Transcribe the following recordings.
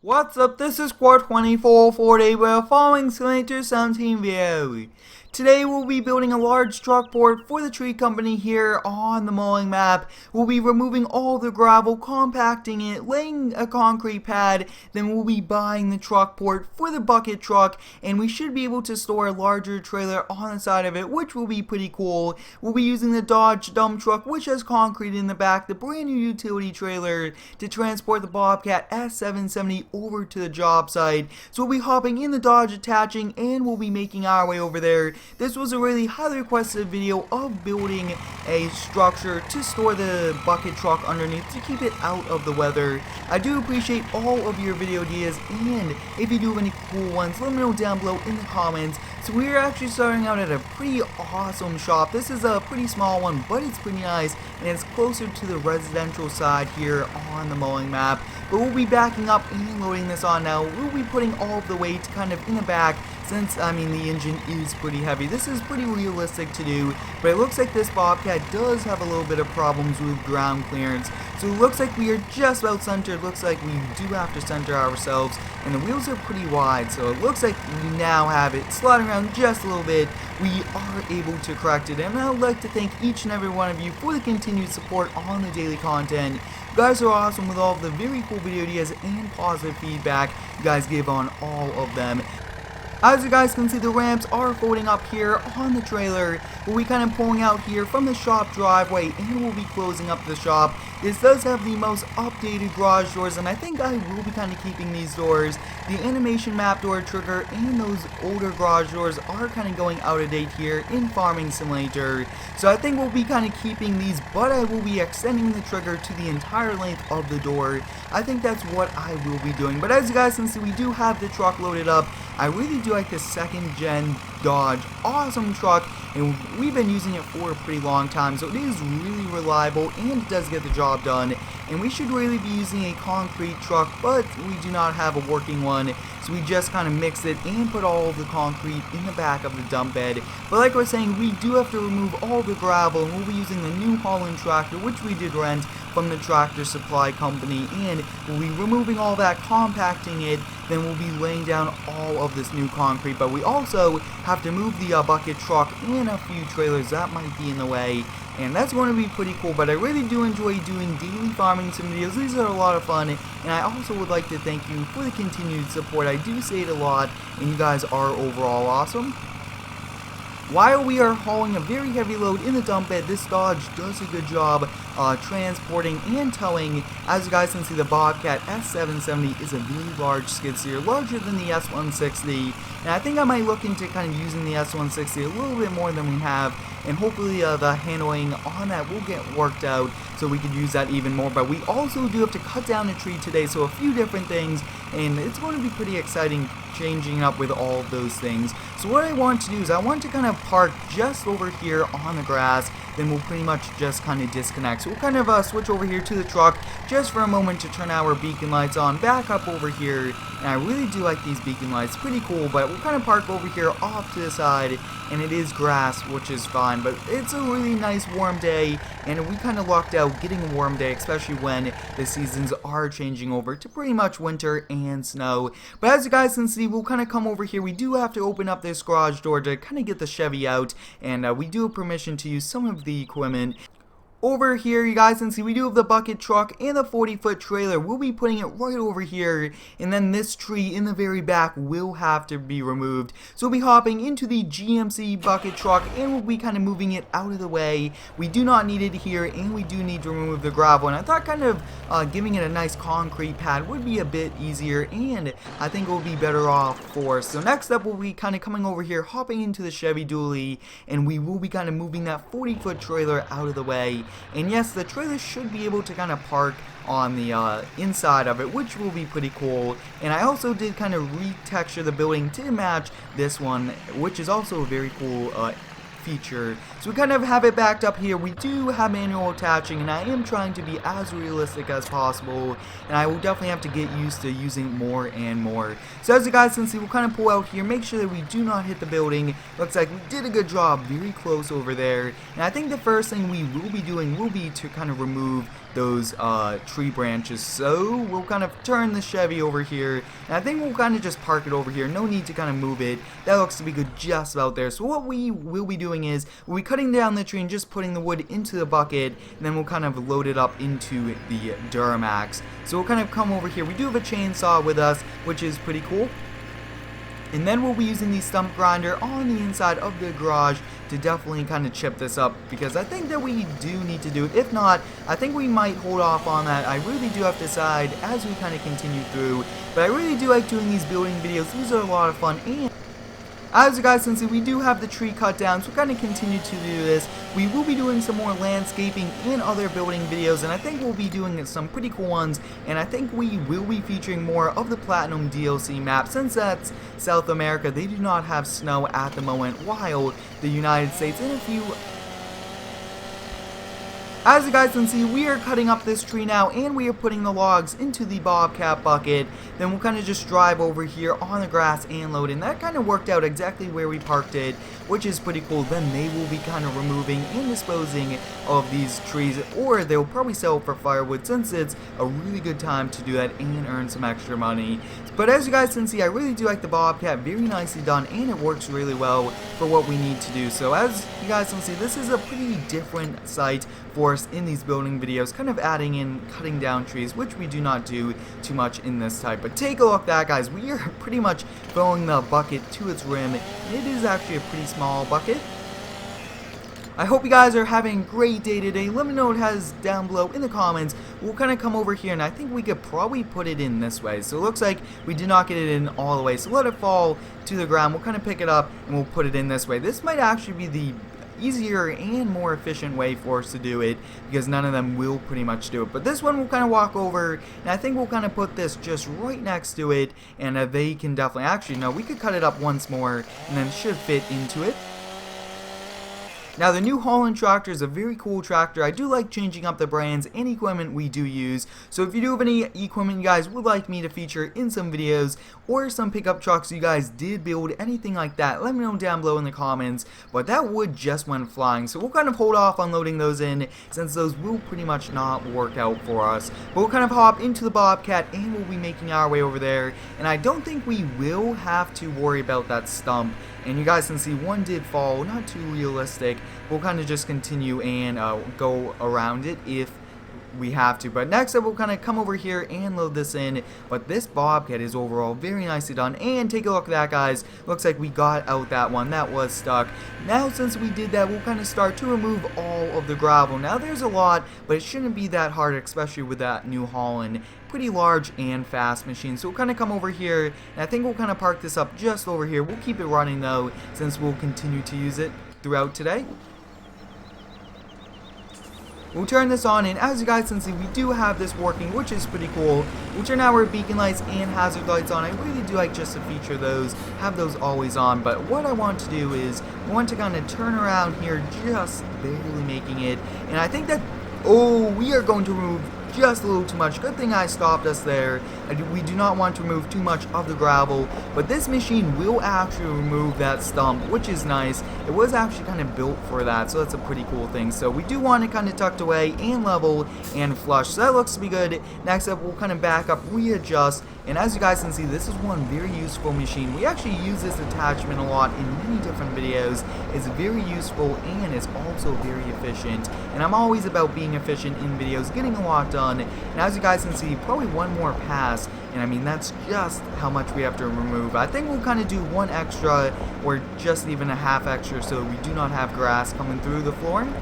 What's up, this is Squad 24 for today we're following Simulator 17 video. Today we'll be building a large truck port for the tree company here on the Mowing Map. We'll be removing all the gravel, compacting it, laying a concrete pad, then we'll be buying the truck port for the bucket truck, and we should be able to store a larger trailer on the side of it, which will be pretty cool. We'll be using the Dodge dump truck, which has concrete in the back, the brand new utility trailer to transport the Bobcat S770 over to the job site. So we'll be hopping in the Dodge, attaching, and we'll be making our way over there. This was a really highly requested video of building a structure to store the bucket truck underneath to keep it out of the weather. I do appreciate all of your video ideas, and if you do have any cool ones, let me know down below in the comments. So we're actually starting out at a pretty awesome shop. This is a pretty small one, but it's pretty nice, and it's closer to the residential side here on the Mowing Map. But we'll be backing up and loading this on now. We'll be putting all of the weight kind of in the back, since, the engine is pretty heavy. This is pretty realistic to do, but it looks like this Bobcat does have a little bit of problems with ground clearance. So it looks like we are just about centered. Looks like we do have to center ourselves, and the wheels are pretty wide, so it looks like we now have it sliding around just a little bit. We are able to correct it, and I would like to thank each and every one of you for the continued support on the daily content. You guys are awesome with all of the very cool video ideas and positive feedback you guys give on all of them. As you guys can see, the ramps are folding up here on the trailer. We'll be kind of pulling out here from the shop driveway, and we'll be closing up the shop. This does have the most updated garage doors, and I think I will be kind of keeping these doors. The animation map door trigger and those older garage doors are kind of going out of date here in Farming Simulator. So I think we'll be kind of keeping these, but I will be extending the trigger to the entire length of the door. I think that's what I will be doing. But as you guys can see, we do have the truck loaded up. I really do like this second gen Dodge. Awesome truck, and we've been using it for a pretty long time, so it is really reliable and it does get the job done. And we should really be using a concrete truck, but we do not have a working one, so we just kind of mix it and put all of the concrete in the back of the dump bed. But like I was saying, we do have to remove all the gravel, and we'll be using the new Holland tractor, which we did rent from the tractor supply company, and we'll be removing all that, compacting it, then we'll be laying down all of this new concrete. But we also have to move the bucket truck and a few trailers that might be in the way, and that's going to be pretty cool. But I really do enjoy doing daily farming sim videos. These are a lot of fun, and I also would like to thank you for the continued support. I do say it a lot, and you guys are overall awesome. While we are hauling a very heavy load in the dump bed, this Dodge does a good job transporting and towing. As you guys can see, the Bobcat S770 is a very large skid steer, larger than the S160, and I think I might look into kind of using the S160 a little bit more than we have, and hopefully the handling on that will get worked out so we could use that even more. But we also do have to cut down a tree today, so a few different things, and it's going to be pretty exciting changing up with all of those things. So what I want to do is I want to kind of park just over here on the grass, then we'll pretty much just kind of disconnect. So we'll kind of switch over here to the truck just for a moment to turn our beacon lights on, back up over here, and I really do like these beacon lights, pretty cool. But we'll kind of park over here off to the side, and it is grass, which is fine, but it's a really nice warm day, and we kind of lucked out getting a warm day, especially when the seasons are changing over to pretty much winter and snow. But as you guys can see, we'll kind of come over here. We do have to open up this garage door to kind of get the Chevy out, and we do have permission to use some of the equipment. Over here, you guys can see we do have the bucket truck and the 40-foot trailer. We'll be putting it right over here, and then this tree in the very back will have to be removed. So we'll be hopping into the GMC bucket truck, and we'll be kind of moving it out of the way. We do not need it here, and we do need to remove the gravel, and I thought kind of giving it a nice concrete pad would be a bit easier, and I think it will be better off for us. So next up, we'll be kind of coming over here, hopping into the Chevy dually, and we will be kind of moving that 40-foot trailer out of the way. And yes, the trailer should be able to kind of park on the inside of it, which will be pretty cool. And I also did kind of retexture the building to match this one, which is also a very cool feature. So we kind of have it backed up here. We do have manual attaching, and I am trying to be as realistic as possible, and I will definitely have to get used to using more and more. So as you guys can see, we'll kind of pull out here, make sure that we do not hit the building. Looks like we did a good job, very close over there. And I think the first thing we will be doing will be to kind of remove those tree branches. So we'll kind of turn the Chevy over here, and I think we'll kind of just park it over here. No need to kind of move it. That looks to be good just about there. So what we will be doing is we'll be cutting down the tree and just putting the wood into the bucket, and then we'll kind of load it up into the Duramax. So we'll kind of come over here. We do have a chainsaw with us, which is pretty cool. And then we'll be using the stump grinder on the inside of the garage to definitely kind of chip this up, because I think that we do need to do it. If not, I think we might hold off on that. I really do have to decide as we kind of continue through. But I really do like doing these building videos. These are a lot of fun. And as you guys can see, we do have the tree cut down, so we're going to continue to do this. We will be doing some more landscaping and other building videos, and I think we'll be doing some pretty cool ones, and I think we will be featuring more of the Platinum DLC map. Since that's South America, they do not have snow at the moment, while the United States and a few... As you guys can see, we are cutting up this tree now, and we are putting the logs into the Bobcat bucket. Then we'll kind of just drive over here on the grass and load in. That kind of worked out exactly where we parked it, which is pretty cool. Then they will be kind of removing and disposing of these trees, or they'll probably sell it for firewood, since it's a really good time to do that and earn some extra money. But as you guys can see, I really do like the Bobcat. Very nicely done, and it works really well for what we need to do. So as you guys can see, this is a pretty different site for us in these building videos, kind of adding in cutting down trees, which we do not do too much in this type. But take a look at that, guys. We are pretty much filling the bucket to its rim. It is actually a pretty small bucket. I hope you guys are having a great day today. Let me know what it has down below in the comments. We'll kind of come over here, and I think we could probably put it in this way. So it looks like we did not get it in all the way. So let it fall to the ground. We'll kind of pick it up, and we'll put it in this way. This might actually be the easier and more efficient way for us to do it, because none of them will pretty much do it. But this one we'll kind of walk over, and I think we'll kind of put this just right next to it, and they can definitely... Actually, no, we could cut it up once more, and then it should fit into it. Now, the new Holland tractor is a very cool tractor. I do like changing up the brands and equipment we do use. So if you do have any equipment you guys would like me to feature in some videos, or some pickup trucks you guys did build, anything like that, let me know down below in the comments. But that wood just went flying, so we'll kind of hold off on loading those in, since those will pretty much not work out for us. But we'll kind of hop into the Bobcat, and we'll be making our way over there. And I don't think we will have to worry about that stump. And you guys can see one did fall, not too realistic. We'll kind of just continue and go around it if we have to. But next up, we'll kind of come over here and load this in. But this Bobcat is overall very nicely done. And take a look at that, guys. Looks like we got out that one. That was stuck. Now, since we did that, we'll kind of start to remove all of the gravel. Now, there's a lot, but it shouldn't be that hard, especially with that New Holland. Pretty large and fast machine. So we'll kind of come over here, and I think we'll kind of park this up just over here. We'll keep it running, though, since we'll continue to use it throughout today. We'll turn this on, and as you guys can see, we do have this working, which is pretty cool. We'll turn our beacon lights and hazard lights on. I really do like just to feature those, have those always on. But what I want to do is, I want to kind of turn around here, just barely making it. And I think that, oh, we are going to remove just a little too much. Good thing I stopped us there. We do not want to remove too much of the gravel, but this machine will actually remove that stump, which is nice. It was actually kind of built for that, so that's a pretty cool thing. So we do want it kind of tucked away and level and flush, so that looks to be good. Next up, we'll kind of back up, readjust, and as you guys can see, this is one very useful machine. We actually use this attachment a lot in many different videos. It's very useful, and it's also very efficient, and I'm always about being efficient in videos, getting a lot done. And as you guys can see, probably one more pass, and I mean, that's just how much we have to remove. I think we'll kind of do one extra, or just even a half extra, so we do not have grass coming through the flooring.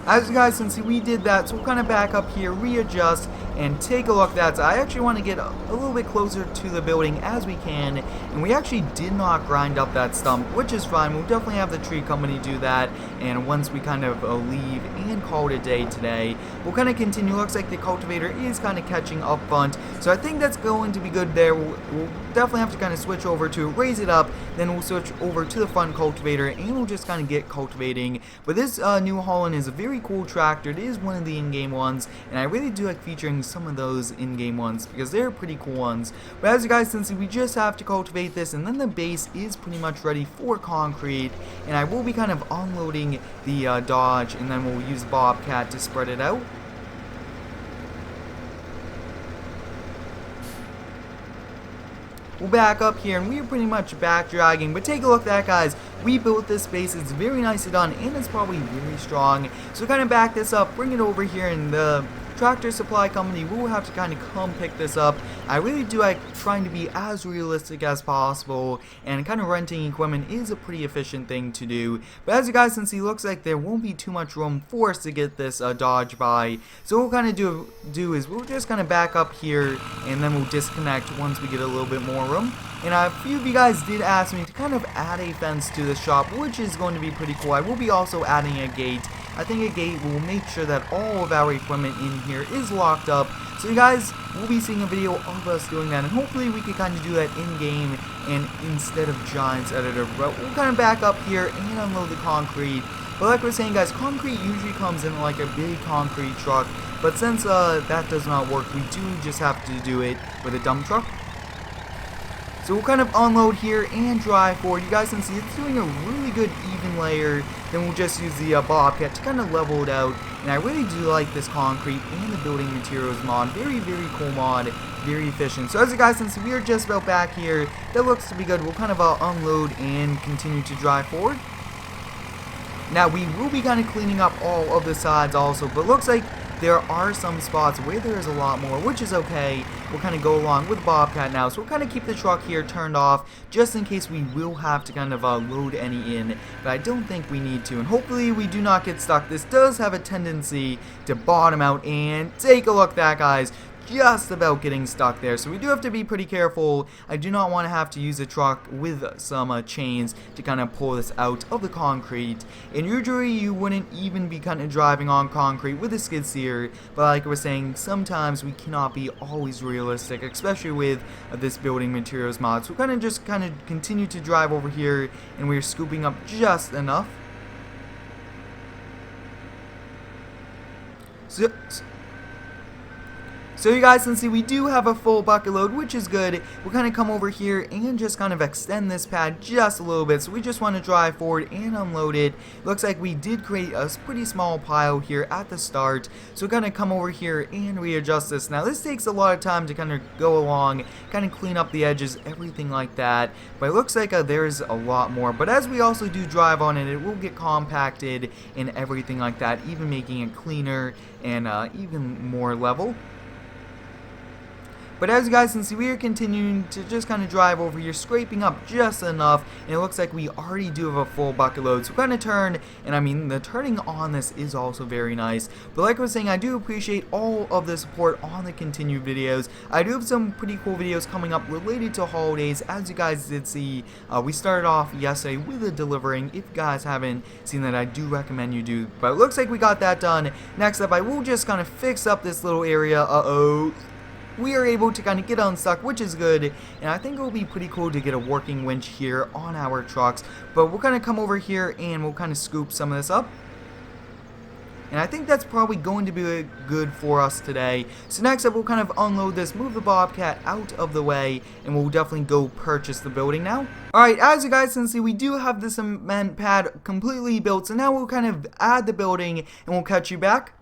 As you guys can see, we did that, so we'll kind of back up here, readjust, and take a look at that. So I actually want to get a little bit closer to the building as we can, and we actually did not grind up that stump, which is fine. We'll definitely have the tree company do that, and once we kind of leave and call it a day today, we'll kind of continue. Looks like the cultivator is kind of catching up front, so I think that's going to be good there. We'll definitely have to kind of switch over to raise it up, then we'll switch over to the front cultivator and we'll just kind of get cultivating. But this new Holland is a very cool tractor. It is one of the in-game ones, and I really do like featuring some of those in-game ones because they're pretty cool ones. But as you guys can see, we just have to cultivate this, and then the base is pretty much ready for concrete, and I will be kind of unloading the Dodge, and then we'll use Bobcat to spread it out. We'll back up here, and we're pretty much back dragging, but take a look at that, guys. We built this base. It's very nicely done, and it's probably very strong. So kind of back this up, bring it over here, and the Tractor Supply Company will have to kind of come pick this up. I really do like trying to be as realistic as possible, and kind of renting equipment is a pretty efficient thing to do. But as you guys can see, looks like there won't be too much room for us to get this Dodge by. So what we'll kind of do is we'll just kind of back up here, and then we'll disconnect once we get a little bit more room. And a few of you guys did ask me to kind of add a fence to the shop, which is going to be pretty cool. I will be also adding a gate. I think a gate will make sure that all of our equipment in here is locked up. So you guys will be seeing a video of us doing that, and hopefully we can kind of do that in-game and instead of Giants Editor. But we'll kind of back up here and unload the concrete. But like we're saying, guys, concrete usually comes in like a big concrete truck. But since that does not work, we do just have to do it with a dump truck. So we'll kind of unload here and drive forward. You guys can see it's doing a really good even layer. Then we'll just use the Bobcat to kind of level it out. And I really do like this concrete and the building materials mod. Very, very cool mod. Very efficient. So as you guys can see, we are just about back here. That looks to be good. We'll kind of unload and continue to drive forward. Now we will be kind of cleaning up all of the sides also. But looks like there are some spots where there is a lot more, which is okay. We'll kind of go along with Bobcat now, so we'll kind of keep the truck here turned off just in case we will have to kind of load any in, but I don't think we need to, and hopefully we do not get stuck. This does have a tendency to bottom out, and take a look at that, guys. Just about getting stuck there, so we do have to be pretty careful. I do not want to have to use a truck with some chains to kind of pull this out of the concrete, and usually you wouldn't even be kind of driving on concrete with a skid steer, but like I was saying, sometimes we cannot be always realistic, especially with this building materials mod. So we'll just continue to drive over here, and we're scooping up just enough. So you guys can see we do have a full bucket load, which is good. We'll kind of come over here and just kind of extend this pad just a little bit. So we just want to drive forward and unload it. Looks like we did create a pretty small pile here at the start. So we're going to come over here and readjust this. Now this takes a lot of time to kind of go along, kind of clean up the edges, everything like that. But it looks like there's a lot more. But as we also do drive on it, it will get compacted and everything like that, even making it cleaner and even more level. But as you guys can see, we are continuing to just kind of drive over here, scraping up just enough, and it looks like we already do have a full bucket load. So we're going to turn, and I mean, the turning on this is also very nice. But like I was saying, I do appreciate all of the support on the continued videos. I do have some pretty cool videos coming up related to holidays. As you guys did see, we started off yesterday with the delivering. If you guys haven't seen that, I do recommend you do. But it looks like we got that done. Next up, I will just kind of fix up this little area. We are able to kind of get unstuck, which is good, and I think it will be pretty cool to get a working winch here on our trucks. But we'll kind of come over here and we'll kind of scoop some of this up, and I think that's probably going to be good for us today. So next up, we'll kind of unload this, move the Bobcat out of the way, and we'll definitely go purchase the building now. Alright, as you guys can see, we do have the cement pad completely built, so now we'll kind of add the building and we'll catch you back.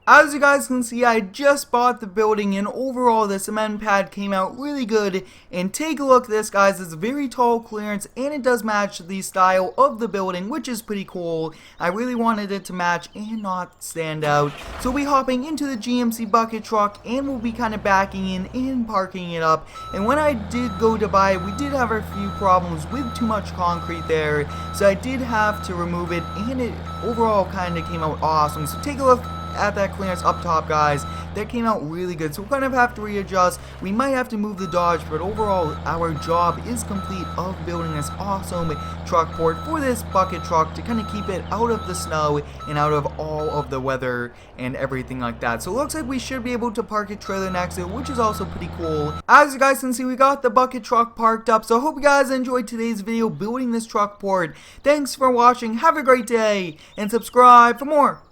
As you guys can see, I just bought the building, and overall the cement pad came out really good. And take a look at this, guys. It's very tall clearance, and it does match the style of the building, which is pretty cool. I really wanted it to match and not stand out. So we'll be hopping into the GMC bucket truck, and we'll be kind of backing in and parking it up. And when I did go to buy it, we did have a few problems with too much concrete there, so I did have to remove it, and it overall kind of came out awesome. So take a look at that clearance up top, guys. that came out really good. So we'll kind of have to readjust. We might have to move the Dodge, but overall our job is complete of building this awesome truck port for this bucket truck to kind of keep it out of the snow and out of all of the weather and everything like that. So it looks like we should be able to park a trailer next to it, which is also pretty cool. As you guys can see, we got the bucket truck parked up. So I hope you guys enjoyed today's video building this truck port. Thanks for watching, have a great day, and subscribe for more.